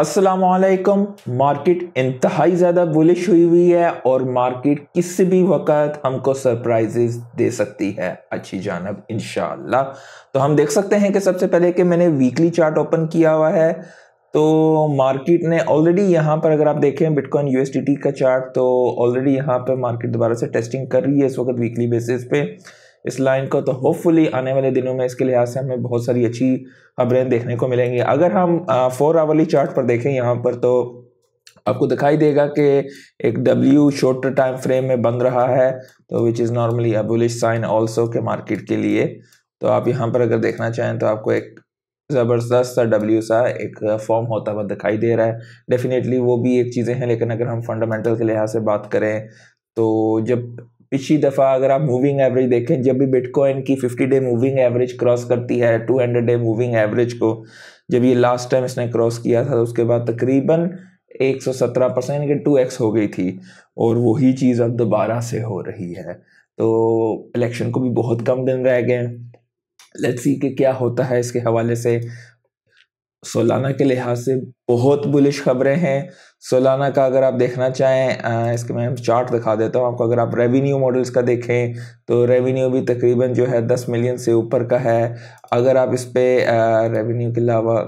अस्सलामुअलैकुम। मार्केट इंतहाई ज़्यादा बुलिश हुई है और मार्केट किसी भी वक्त हमको सरप्राइजेस दे सकती है अच्छी जानब इंशाअल्लाह। तो हम देख सकते हैं कि सबसे पहले कि मैंने वीकली चार्ट ओपन किया हुआ है, तो मार्केट ने ऑलरेडी यहाँ पर अगर आप देखें बिटकॉइन यूएसडीटी का चार्ट, तो ऑलरेडी यहाँ पर मार्केट दोबारा से टेस्टिंग कर रही है इस वक्त वीकली बेसिस पे इस लाइन को। तो होपफुली आने वाले दिनों में इसके लिहाज से हमें बहुत सारी अच्छी खबरें देखने को मिलेंगी। अगर हम 4 आवरली चार्ट पर देखें यहाँ पर, तो आपको दिखाई देगा कि एक W शॉर्ट टाइम फ्रेम में बन रहा है, तो which is normally a bullish sign also के मार्केट के लिए। तो आप यहाँ पर अगर देखना चाहें तो आपको एक ज़बरदस्त सा W सा एक फॉर्म होता हुआ दिखाई दे रहा है। डेफिनेटली वो भी एक चीज़ें हैं, लेकिन अगर हम फंडामेंटल के लिहाज से बात करें तो जब पिछली दफ़ा अगर आप मूविंग एवरेज देखें, जब भी बिटकॉइन की 50 डे मूविंग एवरेज क्रॉस करती है 200 डे मूविंग एवरेज को, जब ये लास्ट टाइम इसने क्रॉस किया था तो उसके बाद तकरीबन 117% की 2x हो गई थी, और वही चीज़ अब दोबारा से हो रही है। तो इलेक्शन को भी बहुत कम दिन रह गए, लेट्स सी कि क्या होता है इसके हवाले से। सोलाना के लिहाज से बहुत बुलिश खबरें हैं। सोलाना का अगर आप देखना चाहें, इसके मैं चार्ट दिखा देता हूँ आपको। अगर आप रेवेन्यू मॉडल्स का देखें तो रेवेन्यू भी तकरीबन जो है 10 मिलियन से ऊपर का है। अगर आप इस पे रेवेन्यू के अलावा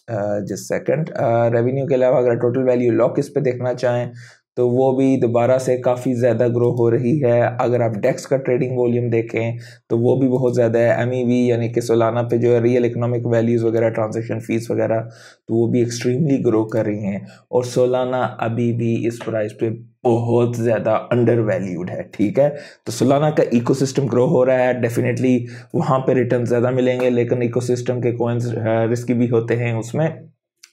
जस्ट सेकंड, रेवेन्यू के अलावा अगर टोटल वैल्यू लॉक इस पे देखना चाहें तो वो भी दोबारा से काफ़ी ज़्यादा ग्रो हो रही है। अगर आप डेक्स का ट्रेडिंग वॉल्यूम देखें तो वो भी बहुत ज़्यादा है। MEV यानी कि सोलाना पे जो है रियल इकोनॉमिक वैल्यूज़ वगैरह, ट्रांजैक्शन फीस वगैरह, तो वो भी एक्सट्रीमली ग्रो कर रही हैं। और सोलाना अभी भी इस प्राइस पे बहुत ज़्यादा अंडर वैल्यूड है, ठीक है। तो सोलाना का इकोसिस्टम ग्रो हो रहा है, डेफिनेटली वहाँ पे रिटर्न ज़्यादा मिलेंगे, लेकिन इकोसिस्टम के कॉइन्स रिस्की भी होते हैं। उसमें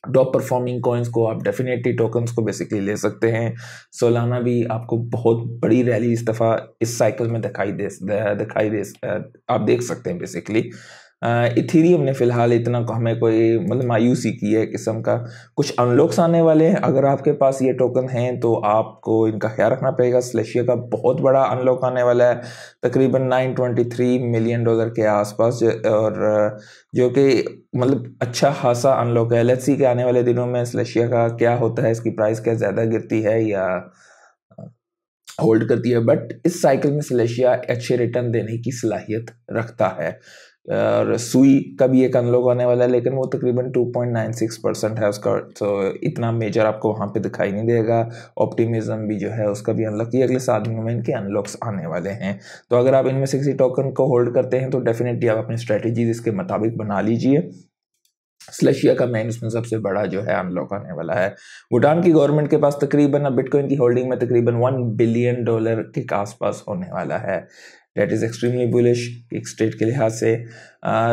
टॉप परफॉर्मिंग कॉइन्स को आप डेफिनेटली टोकन्स को बेसिकली ले सकते हैं। सोलाना भी आपको बहुत बड़ी रैली इस दफ़ा इस साइकिल में दिखाई दे आप देख सकते हैं बेसिकली। इथेरियम ने फिलहाल इतना हमें कोई मतलब मायूसी की है किस्म का। कुछ अनलॉक्स आने वाले हैं, अगर आपके पास ये टोकन हैं तो आपको इनका ख्याल रखना पड़ेगा। स्लेशिया का बहुत बड़ा अनलॉक आने वाला है, तकरीबन $923 मिलियन के आसपास, और जो कि मतलब अच्छा खासा अनलॉक है। लेट्स सी कि आने वाले दिनों में स्लेशिया का क्या होता है, इसकी प्राइस क्या ज़्यादा गिरती है या होल्ड करती है। बट इस साइकिल में स्लेशिया अच्छे रिटर्न देने की सलाहियत रखता है। और सुई का भी एक अनलॉक आने वाला है, लेकिन वो तकरीबन 2.96% है उसका, तो इतना मेजर आपको वहाँ पे दिखाई नहीं देगा। ऑप्टिमिज्म भी जो है उसका भी अनलॉक, ये अगले 7 दिनों में इनके अनलॉक्स आने वाले हैं। तो अगर आप इनमें से किसी टोकन को होल्ड करते हैं तो डेफिनेटली आप अपनी स्ट्रेटेजीज इसके मुताबिक बना लीजिए। स्लेशिया का मेन उसमें सबसे बड़ा जो है अनलॉक आने वाला है। भूटान की गवर्नमेंट के पास तकरीबन अब बिटकॉइन की होल्डिंग में तकरीबन $1 बिलियन के आसपास होने वाला है। डेट इज़ एक्सट्रीमली बुलिश एक स्टेट के लिहाज से।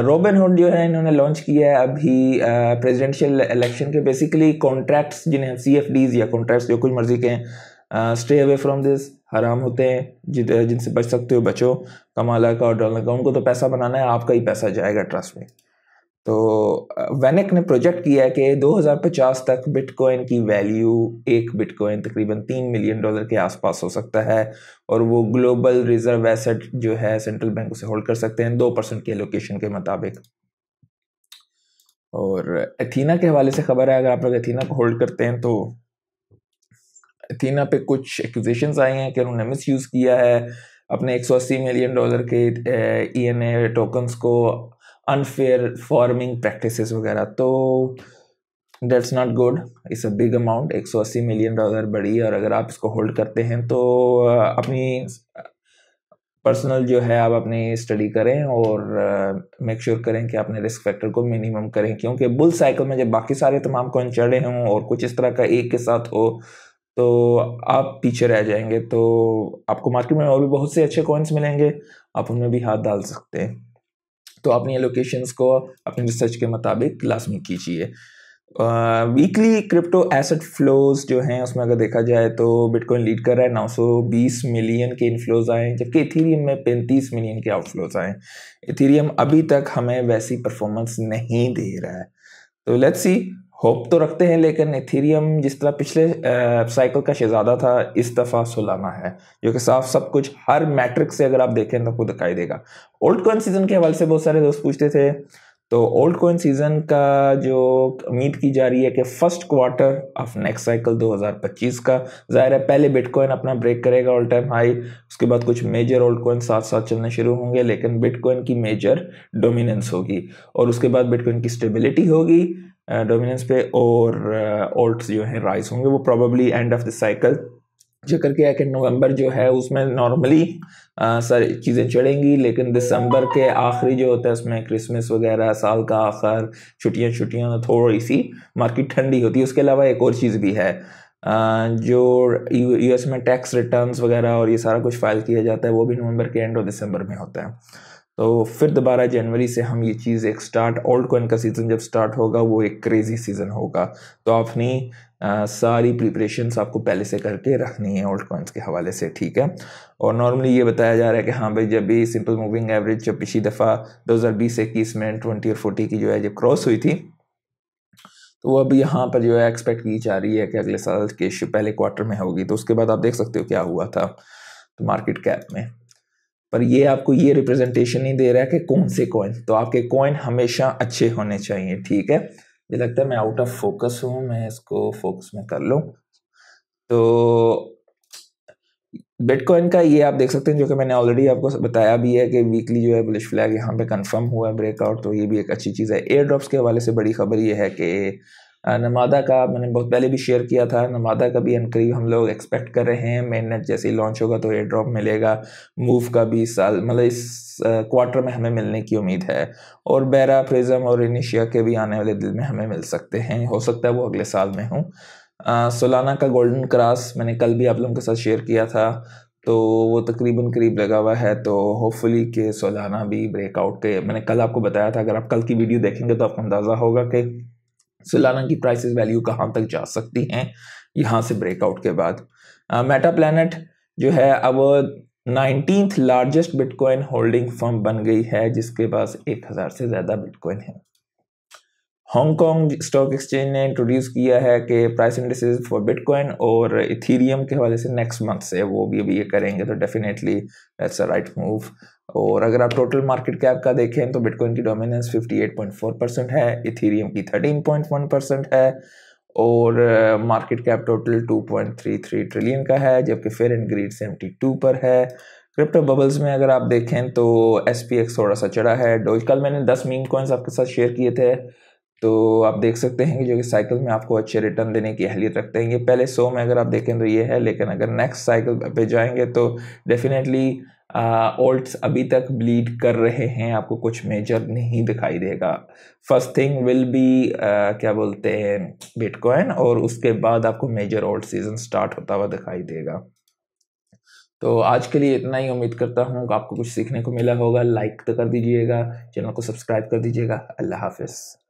रोबिनहुड जो है इन्होंने लॉन्च किया है अभी प्रेसिडेंशियल इलेक्शन के बेसिकली कॉन्ट्रैक्ट्स, जिन्हें CFDs या कॉन्ट्रैक्ट्स जो कुछ मर्जी के हैं, स्टे अवे फ्रॉम दिस, हराम होते हैं। जिनसे बच सकते हो बचो। कमाला का और डॉलर का, उनको तो पैसा बनाना है, आपका ही पैसा जाएगा, ट्रस्ट में। तो वेनेक ने प्रोजेक्ट किया है कि 2050 तक बिटकॉइन की वैल्यू, एक बिटकॉइन तकरीबन $3 मिलियन के आसपास हो सकता है, और वो ग्लोबल रिजर्व एसेट जो है सेंट्रल बैंक उसे होल्ड कर सकते हैं 2% की एलोकेशन के मुताबिक। और एथीना के हवाले से खबर है, अगर आप लोग एथीना को होल्ड करते हैं तो एथीना पे कुछ एक्यूजेशंस आए हैं कि उन्होंने मिस यूज़ किया है अपने $180 मिलियन के ENA टोकन्स को, अनफेयर फार्मिंग प्रैक्टिसेस वगैरह। तो that's not good, it's a big amount. $180 million बड़ी, और अगर आप इसको होल्ड करते हैं तो अपनी पर्सनल जो है आप अपनी स्टडी करें और मेक श्योर करें कि अपने रिस्क फैक्टर को मिनिमम करें, क्योंकि बुल साइकिल में जब बाकी सारे तमाम कॉइन चढ़े हों और कुछ इस तरह का एक के साथ हो तो आप पीछे रह जाएंगे। तो आपको मार्केट में और भी बहुत से अच्छे कॉइन्स मिलेंगे, आप उनमें भी हाथ डाल सकते हैं। तो अपनी एलोकेशंस को अपनी रिसर्च के मुताबिक लाजमी कीजिए। वीकली क्रिप्टो एसेट फ्लोज जो हैं उसमें अगर देखा जाए तो बिटकॉइन लीड कर रहा है, 920 मिलियन के इनफ्लोज आए, जबकि इथेरियम में 35 मिलियन के आउटफ्लोज आए। इथेरियम अभी तक हमें वैसी परफॉर्मेंस नहीं दे रहा है, तो लेट्स सी, होप तो रखते हैं। लेकिन इथेरियम जिस तरह पिछले साइकिल का शहजादा था, इस दफ़ा सोलाना है, जो कि साफ सब कुछ हर मैट्रिक से अगर आप देखें तो आपको दिखाई देगा। ओल्ड कॉइन सीजन के हवाले से बहुत सारे दोस्त पूछते थे, तो ओल्ड कॉइन सीजन का जो उम्मीद की जा रही है कि first quarter of next cycle 2025 का, जाहिर है पहले बिटकॉइन अपना ब्रेक करेगा ऑल टाइम हाई, उसके बाद कुछ मेजर ओल्ड कॉइन साथ साथ चलने शुरू होंगे, लेकिन बिटकॉइन की मेजर डोमिनेंस होगी और उसके बाद बिटकॉइन की स्टेबिलिटी होगी डोमिनेंस पे, और ओल्ट्स जो है राइज होंगे, वो probably end of the cycle जो करके है कि नवंबर जो है उसमें नॉर्मली सारी चीज़ें चढ़ेंगी, लेकिन दिसंबर के आखिरी जो होता है उसमें क्रिसमस वगैरह, साल का आखिर, छुट्टियां थोड़ी सी मार्केट ठंडी होती है। उसके अलावा एक और चीज़ भी है, जो यूएस में टैक्स रिटर्न्स वगैरह और ये सारा कुछ फाइल किया जाता है, वो भी नवंबर के एंड और दिसंबर में होता है। तो फिर दोबारा जनवरी से हम ये चीज़ एक स्टार्ट, ओल्ड कॉइन का सीज़न जब स्टार्ट होगा वो एक क्रेजी सीज़न होगा। तो अपनी सारी प्रिपरेशंस आपको पहले से करके रखनी है ओल्ड कॉइन्स के हवाले से, ठीक है। और नॉर्मली ये बताया जा रहा है कि हाँ भाई, जब भी सिंपल मूविंग एवरेज जब पिछली दफ़ा 2020-21 में 20 और 40 की जो है जब क्रॉस हुई थी, तो वो अब यहाँ पर जो है एक्सपेक्ट की जा रही है कि अगले साल के पहले क्वार्टर में होगी। तो उसके बाद आप देख सकते हो क्या हुआ था तो मार्केट कैप में, पर ये आपको ये रिप्रेजेंटेशन नहीं दे रहा है कि कौन से कॉइन, तो आपके कॉइन हमेशा अच्छे होने चाहिए, ठीक है। मुझे लगता है मैं आउट ऑफ फोकस हूँ, मैं इसको फोकस में कर लूँ। तो बिटकॉइन का ये आप देख सकते हैं, जो कि मैंने ऑलरेडी आपको बताया भी है कि वीकली जो है बुलिश फ्लैग यहाँ पे कंफर्म हुआ है ब्रेकआउट, तो ये भी एक अच्छी चीज़ है। एयर ड्रॉप्स के हवाले से बड़ी खबर ये है कि नमादा का मैंने बहुत पहले भी शेयर किया था, नमादा का भी इनकरीब हम लोग एक्सपेक्ट कर रहे हैं। मेन नेट जैसे ही लॉन्च होगा तो एयर ड्रॉप मिलेगा। मूव का भी साल मतलब इस क्वार्टर में हमें मिलने की उम्मीद है, और बैरा, प्रिज्म और इनिशिया के भी आने वाले दिन में हमें मिल सकते हैं, हो सकता है वो अगले साल में हो। सोलाना का गोल्डन क्रॉस मैंने कल भी आप लोगों के साथ शेयर किया था, तो वो तकरीबन करीब लगा हुआ है, तो होपफुली कि सोलाना भी ब्रेकआउट के, मैंने कल आपको बताया था, अगर आप कल की वीडियो देखेंगे तो आपको अंदाज़ा होगा कि सोलाना की प्राइसेस वैल्यू कहाँ तक जा सकती हैं यहाँ से ब्रेकआउट के बाद। मेटा प्लैनेट जो है अब 19th largest bitcoin holding firm बन गई है, जिसके पास 1000 से ज़्यादा बिटकॉइन है। हांगकांग स्टॉक एक्सचेंज ने इंट्रोड्यूस किया है कि प्राइस इंडिसेस फॉर बिटकॉइन और इथीरियम के हवाले से नेक्स्ट मंथ से वो भी अभी ये करेंगे, तो definitely that's a right move. और अगर आप टोटल मार्केट कैप का देखें तो बिटकॉइन की डोमिनेंस 58.4% है, इथीरियम की 13.1% है, और मार्केट कैप टोटल 2.33 ट्रिलियन का है, जबकि फेयर एंड ग्रीड 72 पर है। क्रिप्टो बबल्स में अगर आप देखें तो SPX थोड़ा सा चढ़ा है। डोज कल मैंने 10 मीम कॉइन्स आपके साथ शेयर किए थे, तो आप देख सकते हैं कि जो कि साइकिल में आपको अच्छे रिटर्न देने की अहलियत रखते हैं। ये पहले 100 में अगर आप देखें तो ये है, लेकिन अगर नेक्स्ट साइकिल पे जाएंगे तो डेफिनेटली ओल्ट्स अभी तक ब्लीड कर रहे हैं, आपको कुछ मेजर नहीं दिखाई देगा। फर्स्ट थिंग विल बी क्या बोलते हैं बिटकॉइन, और उसके बाद आपको मेजर ओल्ट सीजन स्टार्ट होता हुआ दिखाई देगा। तो आज के लिए इतना ही, उम्मीद करता हूँ कि आपको कुछ सीखने को मिला होगा। लाइक तो कर दीजिएगा, चैनल को सब्सक्राइब कर दीजिएगा। अल्लाह हाफिज़।